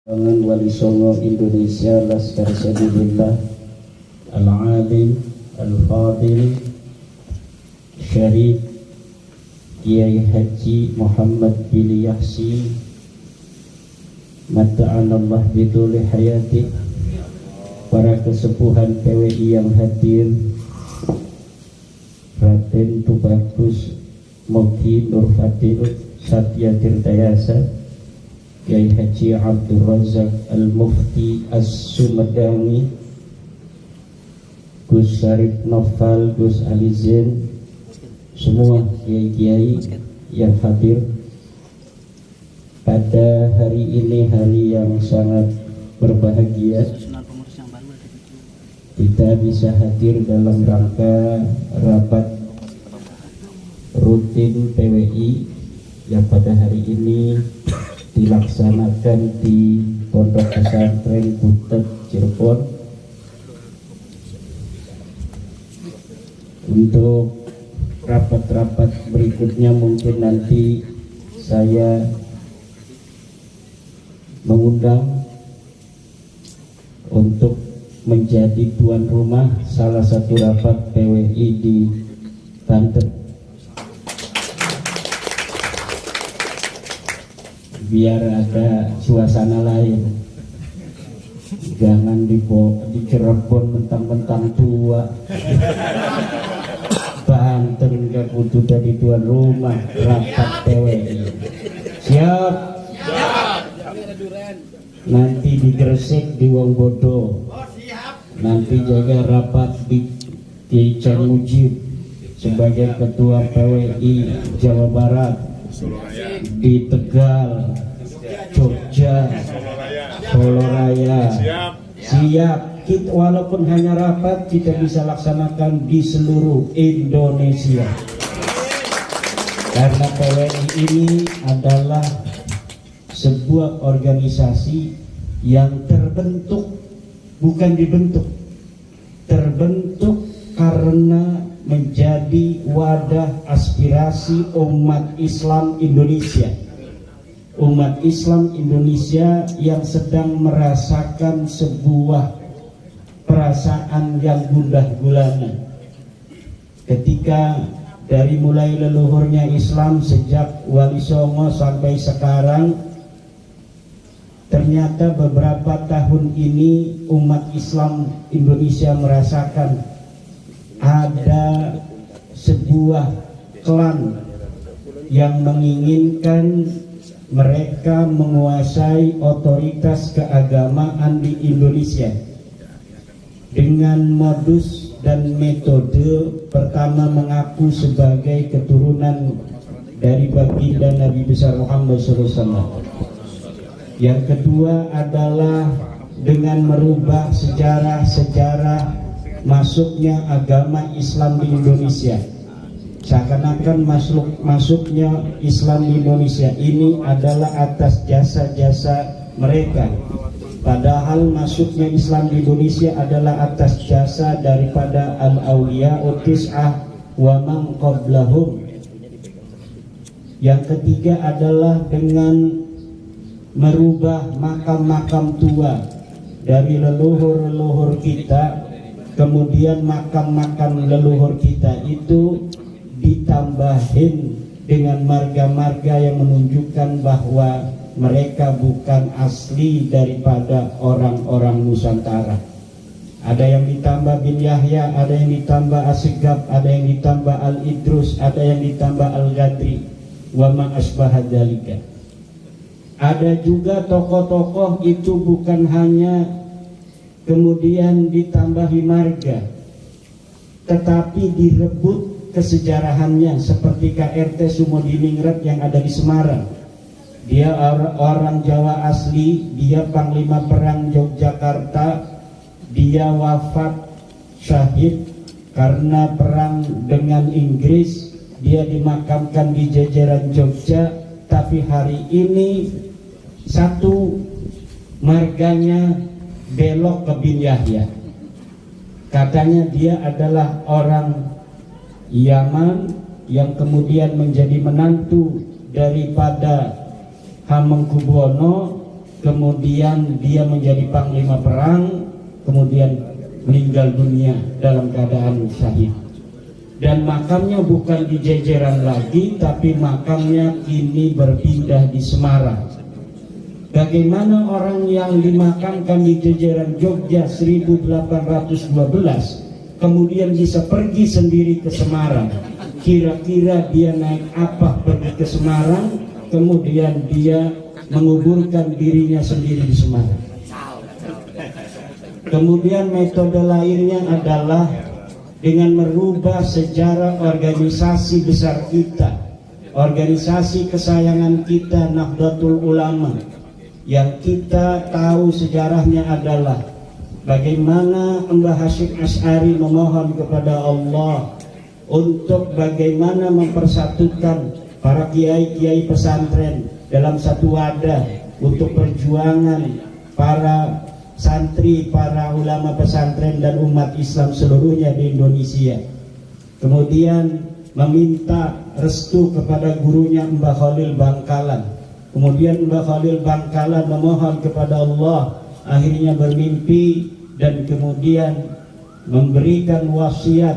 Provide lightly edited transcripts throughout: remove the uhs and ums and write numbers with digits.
Wali Songo Indonesia Laskar Sabilillah Al-Alim Al-Fadil Syarif Kiai Haji Muhammad bin Yahsi Mata'anallah biduli hayati, para kesepuhan PWI yang hadir, Raden Tubagus Mogi Nur Fadil Satya Tirtayasa, Kiai Haji Abdul Razak Al-Mufti As-Sumedani, Gus Syarif Noval, Gus Ali Zain, semua kiai-kiai yang hadir pada hari ini, hari yang sangat berbahagia. Kita bisa hadir dalam rangka rapat rutin PWI yang pada hari ini dilaksanakan di Pondok Pesantren Butet Cirebon. Untuk rapat-rapat berikutnya mungkin nanti saya mengundang untuk menjadi tuan rumah salah satu rapat PWI di Banten, biar ada suasana lain. Jangan di Cirebon mentang-mentang tua, Banten gak butuh jadi tuan rumah rapat PWI. Siap? Nanti di Gresik, di Wongbodo, nanti jaga rapat di Cengujib sebagai ketua PWI Jawa Barat, di Tegal, Jogja, Solo Raya. Siap. Kita, walaupun hanya rapat, kita bisa laksanakan di seluruh Indonesia. Karena PWI ini adalah sebuah organisasi yang terbentuk, bukan dibentuk, terbentuk karena menjadi wadah aspirasi umat Islam Indonesia. Umat Islam Indonesia yang sedang merasakan sebuah perasaan yang gundah gulana ketika dari mulai leluhurnya Islam sejak Wali Songo sampai sekarang. Ternyata beberapa tahun ini umat Islam Indonesia merasakan ada sebuah klan yang menginginkan mereka menguasai otoritas keagamaan di Indonesia dengan modus dan metode. Pertama, mengaku sebagai keturunan dari baginda Nabi besar Muhammad SAW. Yang kedua adalah dengan merubah sejarah masuknya agama Islam di Indonesia. Seakan-akan masuknya Islam di Indonesia ini adalah atas jasa-jasa mereka. Padahal masuknya Islam di Indonesia adalah atas jasa daripada al-awliya utis'ah wa man qablahum. Yang ketiga adalah dengan merubah makam-makam tua dari leluhur-leluhur kita. Kemudian makam-makam leluhur kita itu ditambahin dengan marga-marga yang menunjukkan bahwa mereka bukan asli daripada orang-orang Nusantara. Ada yang ditambah bin Yahya, ada yang ditambah Asygaf, ada yang ditambah Al-Idrus, ada yang ditambah Al-Ghadri, wa ma asbaha dzalika. Ada juga tokoh-tokoh itu bukan hanya kemudian ditambahi marga, tetapi direbut kesejarahannya, seperti KRT Sumodiningrat yang ada di Semarang. Dia orang Jawa asli, dia Panglima Perang Yogyakarta, dia wafat syahid karena perang dengan Inggris, dia dimakamkan di jajaran Jogja. Tapi hari ini satu marganya belok ke bin Yahya. Katanya dia adalah orang Yaman yang kemudian menjadi menantu daripada Hamengkubuwono, kemudian dia menjadi panglima perang, kemudian meninggal dunia dalam keadaan syahid. Dan makamnya bukan di Jejeran lagi, tapi makamnya kini berpindah di Semarang. Bagaimana orang yang dimakamkan di Jejeran Jogja 1812 kemudian bisa pergi sendiri ke Semarang? Kira-kira dia naik apa pergi ke Semarang, kemudian dia menguburkan dirinya sendiri di Semarang? Kemudian metode lainnya adalah dengan merubah sejarah organisasi besar kita, organisasi kesayangan kita, Nahdlatul Ulama, yang kita tahu sejarahnya adalah bagaimana Mbah Hasyim Asy'ari memohon kepada Allah untuk bagaimana mempersatukan para kiai-kiai pesantren dalam satu wadah untuk perjuangan para santri, para ulama pesantren dan umat Islam seluruhnya di Indonesia. Kemudian meminta restu kepada gurunya Mbah Khalil Bangkalan. Kemudian Mbah Khalil Bangkalan memohon kepada Allah, akhirnya bermimpi dan kemudian memberikan wasiat,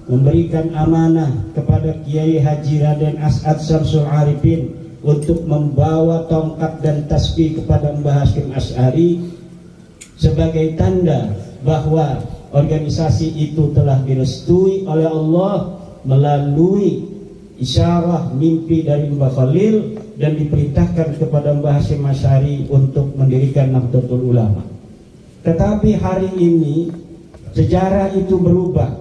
memberikan amanah kepada Kiai Haji Raden As'ad Syamsul Arifin untuk membawa tongkat dan tasbih kepada Mbah Hasyim Asy'ari sebagai tanda bahwa organisasi itu telah direstui oleh Allah melalui isyarah mimpi dari Mbah Khalil dan diperintahkan kepada Mbah Hasyim Asy'ari untuk mendirikan Nahdlatul Ulama. Tetapi hari ini sejarah itu berubah.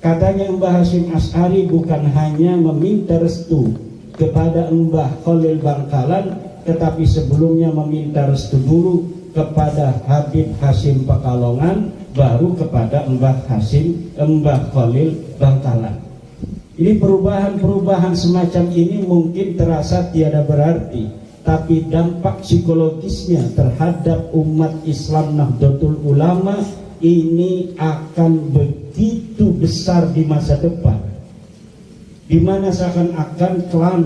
Katanya Mbah Hasyim Asy'ari bukan hanya meminta restu kepada Mbah Khalil Bangkalan, tetapi sebelumnya meminta restu dulu kepada Habib Hasyim Pekalongan, baru kepada Mbah Khalil Bangkalan. Ini perubahan-perubahan semacam ini mungkin terasa tiada berarti, tapi dampak psikologisnya terhadap umat Islam Nahdlatul Ulama ini akan begitu besar di masa depan, di mana seakan-akan klan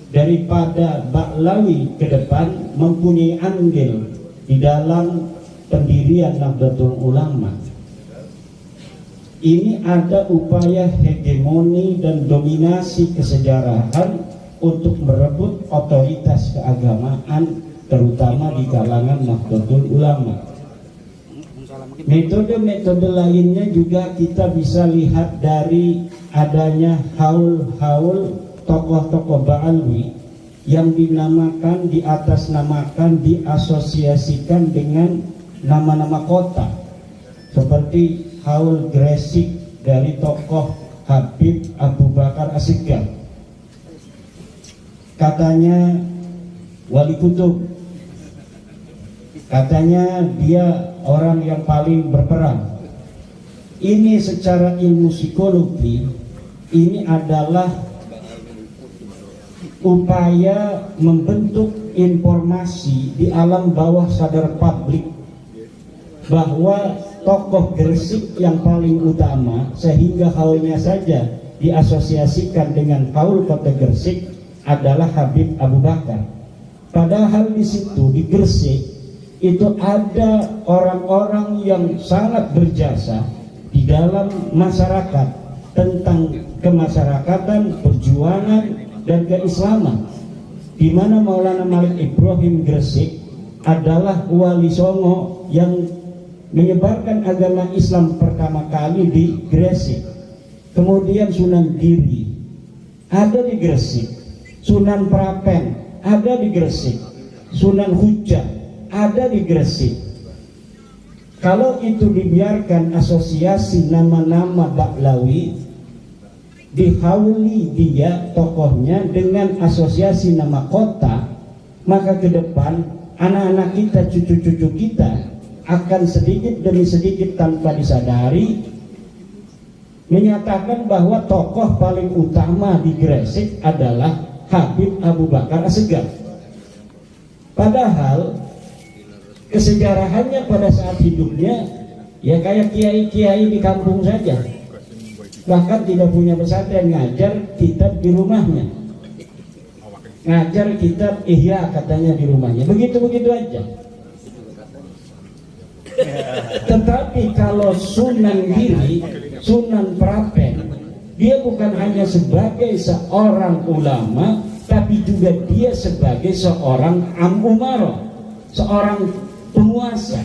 daripada Ba'lawi ke depan mempunyai andil di dalam pendirian Nahdlatul Ulama. Ini ada upaya hegemoni dan dominasi kesejarahan untuk merebut otoritas keagamaan, terutama di kalangan Nahdlatul Ulama. Metode-metode lainnya juga kita bisa lihat dari adanya haul-haul tokoh-tokoh Ba'alwi yang dinamakan, diatasnamakan, diasosiasikan dengan nama-nama kota, seperti haul Gresik dari tokoh Habib Abu Bakar As-Sigaf. Katanya Wali Kutub, katanya dia orang yang paling berperan. Ini secara ilmu psikologi, ini adalah upaya membentuk informasi di alam bawah sadar publik bahwa tokoh Gresik yang paling utama, sehingga haulnya saja diasosiasikan dengan haul kota Gresik, adalah Habib Abu Bakar. Padahal di situ, di Gresik itu ada orang-orang yang sangat berjasa di dalam masyarakat tentang kemasyarakatan, perjuangan dan keislaman, di mana Maulana Malik Ibrahim Gresik adalah wali songo yang menyebarkan agama Islam pertama kali di Gresik. Kemudian Sunan Giri ada di Gresik, Sunan Prapen ada di Gresik, Sunan Hujah ada di Gresik. Kalau itu dibiarkan asosiasi nama-nama Ba'lawi, dihauli dia tokohnya dengan asosiasi nama kota, maka ke depan anak-anak kita, cucu-cucu kita akan sedikit demi sedikit tanpa disadari menyatakan bahwa tokoh paling utama di Gresik adalah Habib Abu Bakar As-Sigaf. Padahal kesejarahannya pada saat hidupnya ya kayak kiai-kiai di kampung saja, bahkan tidak punya pesantren, ngajar kitab di rumahnya, ngajar kitab Ihya katanya di rumahnya, begitu-begitu aja. Tetapi kalau Sunan Giri, Sunan Prapen, dia bukan hanya sebagai seorang ulama, tapi juga dia sebagai seorang umaro, seorang penguasa.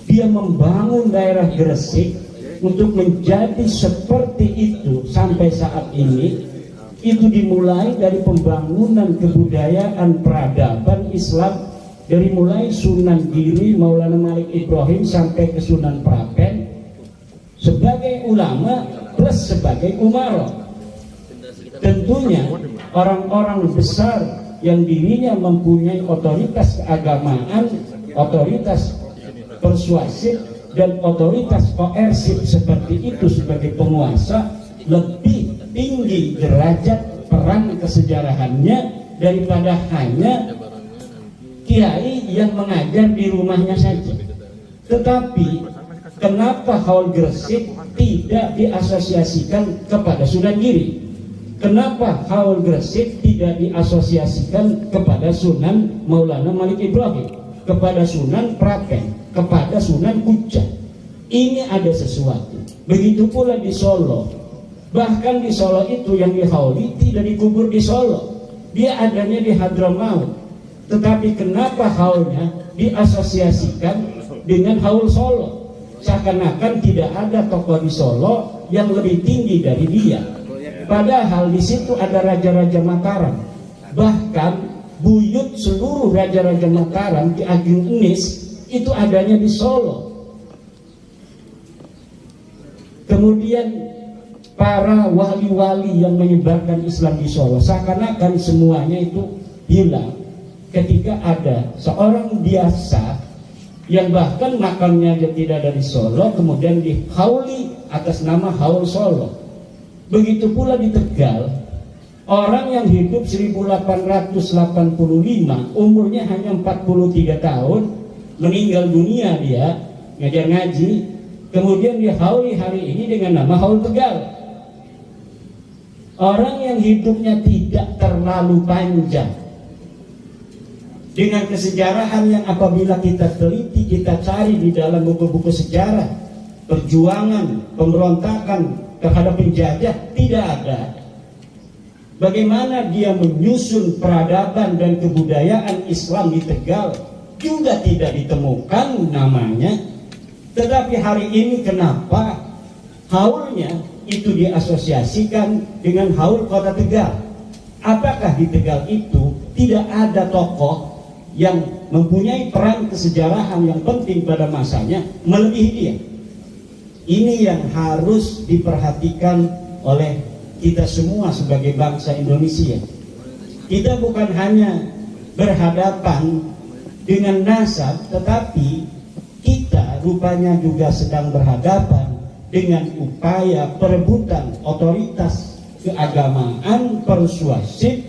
Dia membangun daerah Gresik untuk menjadi seperti itu sampai saat ini. Itu dimulai dari pembangunan kebudayaan peradaban Islam, dari mulai Sunan Giri, Maulana Malik Ibrahim sampai ke Sunan Prapen, sebagai ulama plus sebagai umaro. Tentunya orang-orang besar yang dirinya mempunyai otoritas keagamaan, otoritas persuasif dan otoritas koersif seperti itu sebagai penguasa, lebih tinggi derajat peran kesejarahannya daripada hanya kiai yang mengajar di rumahnya saja. Tetapi kenapa Haul Gresik tidak diasosiasikan kepada Sunan Giri? Kenapa Haul Gresik tidak diasosiasikan kepada Sunan Maulana Malik Ibrahim, kepada Sunan Prapen, kepada Sunan Kuca? Ini ada sesuatu. Begitu pula di Solo. Bahkan di Solo itu yang dihauli tidak dikubur di Solo, dia adanya di Hadramaut. Tetapi kenapa haulnya diasosiasikan dengan haul Solo? Seakan-akan tidak ada tokoh di Solo yang lebih tinggi dari dia. Padahal di situ ada raja-raja Mataram. Bahkan buyut seluruh raja-raja Mataram, Ki Ageng Enis, itu adanya di Solo. Kemudian para wali-wali yang menyebarkan Islam di Solo, seakan-akan semuanya itu hilang ketika ada seorang biasa yang bahkan makamnya aja tidak ada di Solo, kemudian dihauli atas nama Haul Solo. Begitu pula di Tegal, orang yang hidup 1885, umurnya hanya 43 tahun, meninggal dunia dia ngajar ngaji, kemudian dihauli hari ini dengan nama Haul Tegal. Orang yang hidupnya tidak terlalu panjang, dengan kesejarahan yang apabila kita teliti, kita cari di dalam buku-buku sejarah, perjuangan, pemberontakan terhadap penjajah tidak ada. Bagaimana dia menyusun peradaban dan kebudayaan Islam di Tegal juga tidak ditemukan namanya. Tetapi hari ini kenapa haulnya itu diasosiasikan dengan haul kota Tegal? Apakah di Tegal itu tidak ada tokoh yang mempunyai peran kesejarahan yang penting pada masanya melebihi dia? Ini yang harus diperhatikan oleh kita semua sebagai bangsa Indonesia. Kita bukan hanya berhadapan dengan nasab, tetapi kita rupanya juga sedang berhadapan dengan upaya perebutan otoritas keagamaan, persuasif,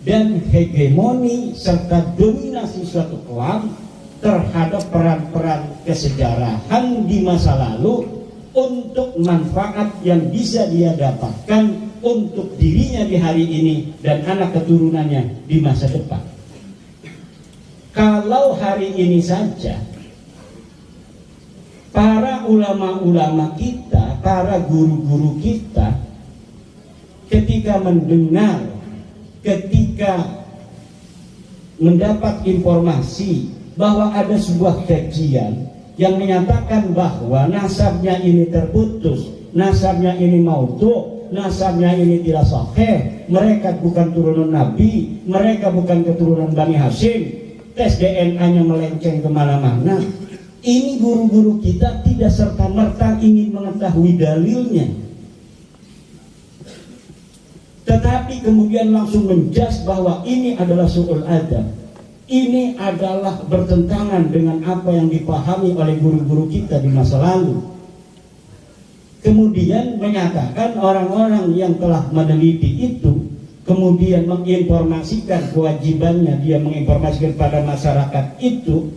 dan hegemoni serta dominasi suatu kelam terhadap peran-peran kesejarahan di masa lalu untuk manfaat yang bisa dia dapatkan untuk dirinya di hari ini dan anak keturunannya di masa depan. Kalau hari ini saja para ulama-ulama kita, para guru-guru kita ketika mendengar, ketika mendapat informasi bahwa ada sebuah kajian yang menyatakan bahwa nasabnya ini terputus, nasabnya ini maudhu', nasabnya ini tidak sahih, mereka bukan turunan Nabi, mereka bukan keturunan Bani Hashim, tes DNA-nya melenceng kemana-mana. Ini guru-guru kita tidak serta-merta ingin mengetahui dalilnya, tetapi kemudian langsung menjas bahwa ini adalah su'ul adab, ini adalah bertentangan dengan apa yang dipahami oleh guru-guru kita di masa lalu. Kemudian menyatakan orang-orang yang telah meneliti itu kemudian menginformasikan, kewajibannya dia menginformasikan pada masyarakat itu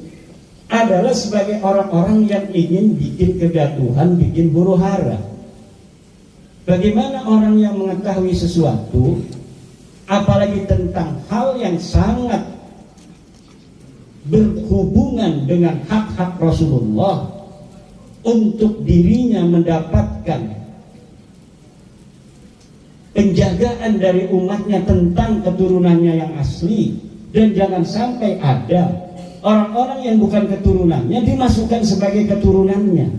adalah sebagai orang-orang yang ingin bikin kegaduhan, bikin huru hara. Bagaimana orang yang mengetahui sesuatu, apalagi tentang hal yang sangat berhubungan dengan hak-hak Rasulullah untuk dirinya mendapatkan penjagaan dari umatnya tentang keturunannya yang asli, dan jangan sampai ada orang-orang yang bukan keturunannya dimasukkan sebagai keturunannya.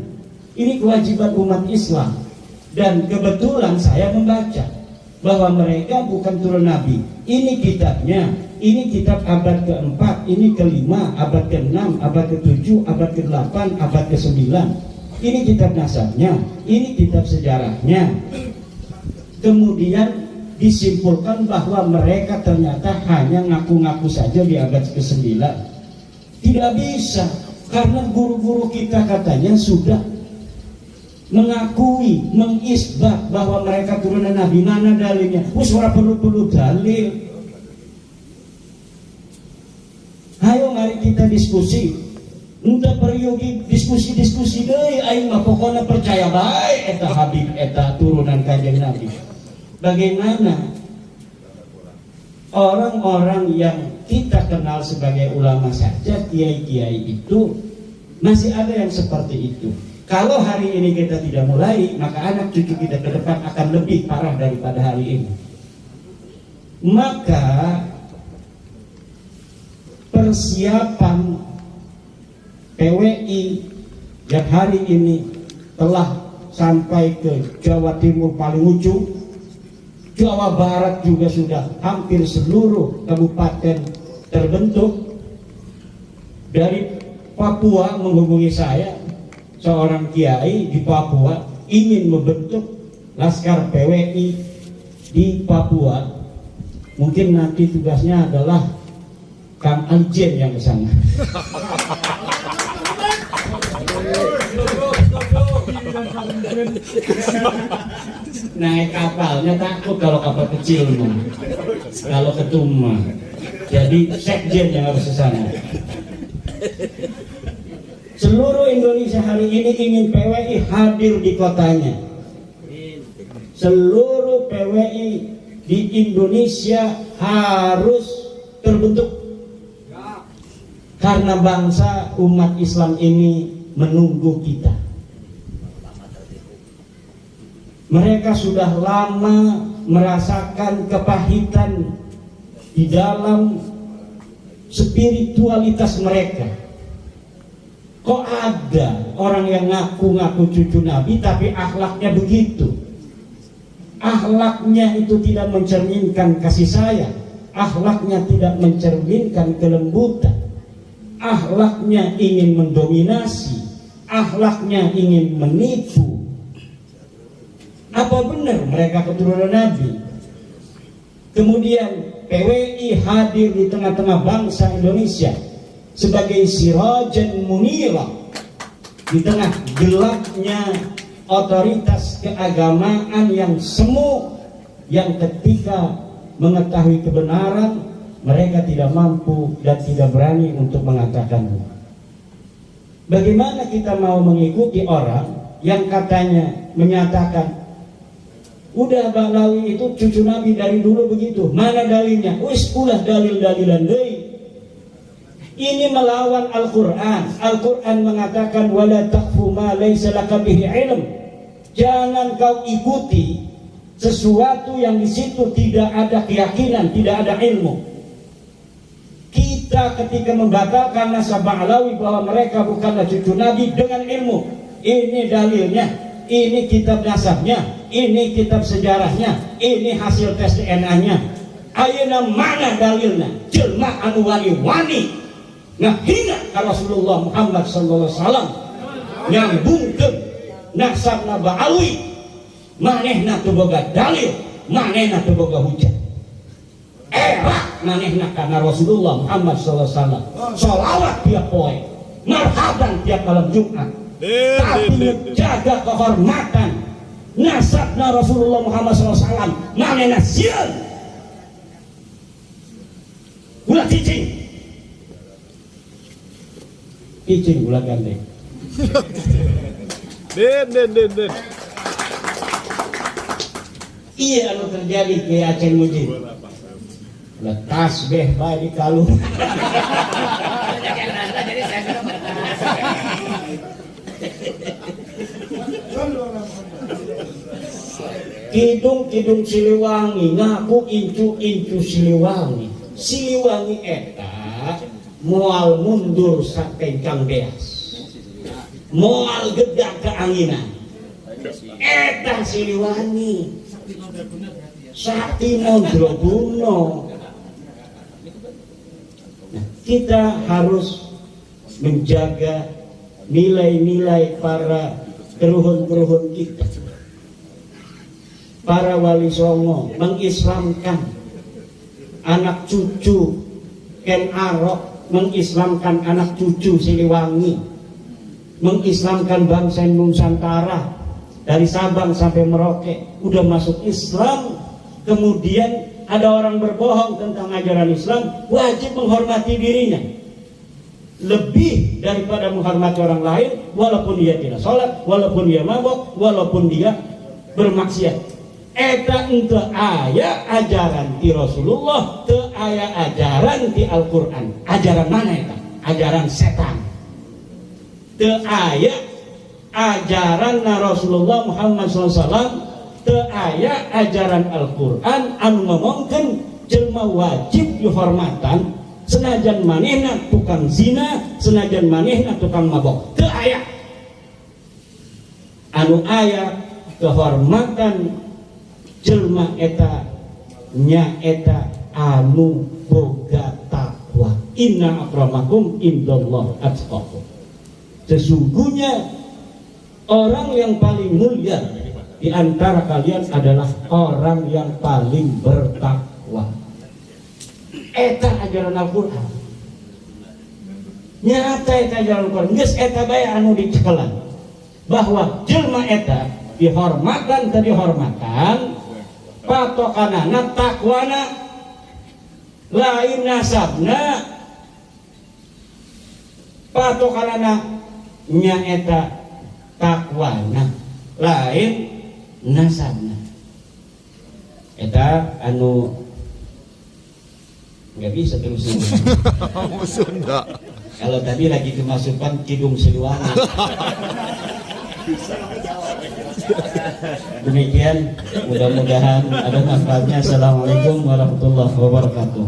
Ini kewajiban umat Islam, dan kebetulan saya membaca bahwa mereka bukan turun Nabi. Ini kitabnya, ini kitab abad ke-4, ini ke-5, abad ke-6, abad ke-7, abad ke-8, abad ke-9. Ini kitab nasabnya, ini kitab sejarahnya. Kemudian disimpulkan bahwa mereka ternyata hanya ngaku-ngaku saja di abad ke-9. Tidak bisa, karena guru-guru kita katanya sudah mengakui, mengisbat bahwa mereka turunan Nabi. Mana dalilnya? Suara perlu dalil. Ayo mari kita diskusi. Entah periogi diskusi deh. Ayo mah pokoknya percaya baik eta Habib, eta turunan kanjeng Nabi. Bagaimana orang-orang yang kita kenal sebagai ulama saja, kiai-kiai itu masih ada yang seperti itu. Kalau hari ini kita tidak mulai, maka anak cucu kita ke depan akan lebih parah daripada hari ini. Maka persiapan PWI yang hari ini telah sampai ke Jawa Timur paling ujung, Jawa Barat juga sudah hampir seluruh kabupaten terbentuk. Dari Papua menghubungi saya, seorang kiai di Papua ingin membentuk Laskar PWI di Papua. Mungkin nanti tugasnya adalah Kang Aljen yang ke sana. Naik kapalnya takut kalau kapal kecil mah. Kalau ketum mah. Jadi sekjen yang harus ke sana. Seluruh Indonesia hari ini ingin PWI hadir di kotanya. Seluruh PWI di Indonesia harus terbentuk. Karena bangsa umat Islam ini menunggu kita. Mereka sudah lama merasakan kepahitan di dalam spiritualitas mereka. Kok ada orang yang ngaku-ngaku cucu Nabi tapi akhlaknya begitu? Akhlaknya itu tidak mencerminkan kasih sayang, akhlaknya tidak mencerminkan kelembutan, akhlaknya ingin mendominasi, akhlaknya ingin menipu. Apa benar mereka keturunan Nabi? Kemudian PWI hadir di tengah-tengah bangsa Indonesia sebagai sirajan munira di tengah gelapnya otoritas keagamaan yang semu, yang ketika mengetahui kebenaran mereka tidak mampu dan tidak berani untuk mengatakannya. Bagaimana kita mau mengikuti orang yang katanya menyatakan udah Ba'lawi itu cucu Nabi dari dulu begitu? Mana dalilnya? Wis ulah dalil-dalilan deui. Ini melawan Al-Quran. Al-Quran mengatakan wala taqfu ma laysa laka bihi ilm. Jangan kau ikuti sesuatu yang di situ tidak ada keyakinan, tidak ada ilmu. Kita ketika membatalkan nasab Ba'lawi bahwa mereka bukanlah cucu Nabi dengan ilmu. Ini dalilnya, ini kitab nasabnya, ini kitab sejarahnya, ini hasil tes DNA-nya. Ayeuna mana dalilnya? Jelma anu wani-wani ngahina ka Rasulullah Muhammad sallallahu alaihi wasallam nyambungkeun nasabna Ba'lawi, manehna teu boga dalil, manehna teu boga hujah. Manehna kana Rasulullah Muhammad sallallahu alaihi wasallam sholawat tiap poe, marhaban tiap malam Jumat, tapi jaga kehormatan nasabna Rasulullah Muhammad sallallahu alaihi wasallam manehna sieun ulah cicing ulah gandeng. Den. Iya anu terjadi ke Aceh Mujib. Lah tasbih bae di kalung. Kidung Siliwangi ngaku incu Siliwangi. Siliwangi eta moal mundur sakencang beas, moal gedak keanginan. Eta Siliwangi sakti mondroguno. Nah, kita harus menjaga nilai-nilai para keruhun-keruhun kita. Para wali songo mengislamkan anak cucu Ken Arok, mengislamkan anak cucu Siliwangi, mengislamkan bangsa Nusantara dari Sabang sampai Merauke udah masuk Islam. Kemudian ada orang berbohong tentang ajaran Islam, wajib menghormati dirinya lebih daripada menghormati orang lain, walaupun dia tidak sholat, walaupun dia mabok, walaupun dia bermaksiat. Eta ente aya ajaran di Rasulullah, te aya ajaran di Al-Quran. Ajaran mana eta? Ajaran setan. Te aya ajaran na Rasulullah Muhammad SAW, te aya ajaran Al-Quran anu ngomongkeun jelema wajib dihormatan senajan manehna tukang zina, senajan manehna tukang mabok. Te aya anu aya kehormatan jelma eta nya eta anu boga takwa. Inna akramakum indallah atqakum. Sesungguhnya orang yang paling mulia di antara kalian adalah orang yang paling bertakwa. Eta ajaran Al-Quran. Nyata eta ajaran Al-Quran. Geus eta bae anu dicekelan bahwa jelma eta dihormatan tadi hormatan patokanana takwana, lain nasabna patokanana nyaeta takwana, lain nasabna. Eta anu nggak bisa terus Sunda. Kalau tadi lagi kemasukan Kidung Siliwangi. Demikian, mudah-mudahan ada manfaatnya. Assalamualaikum warahmatullahi wabarakatuh.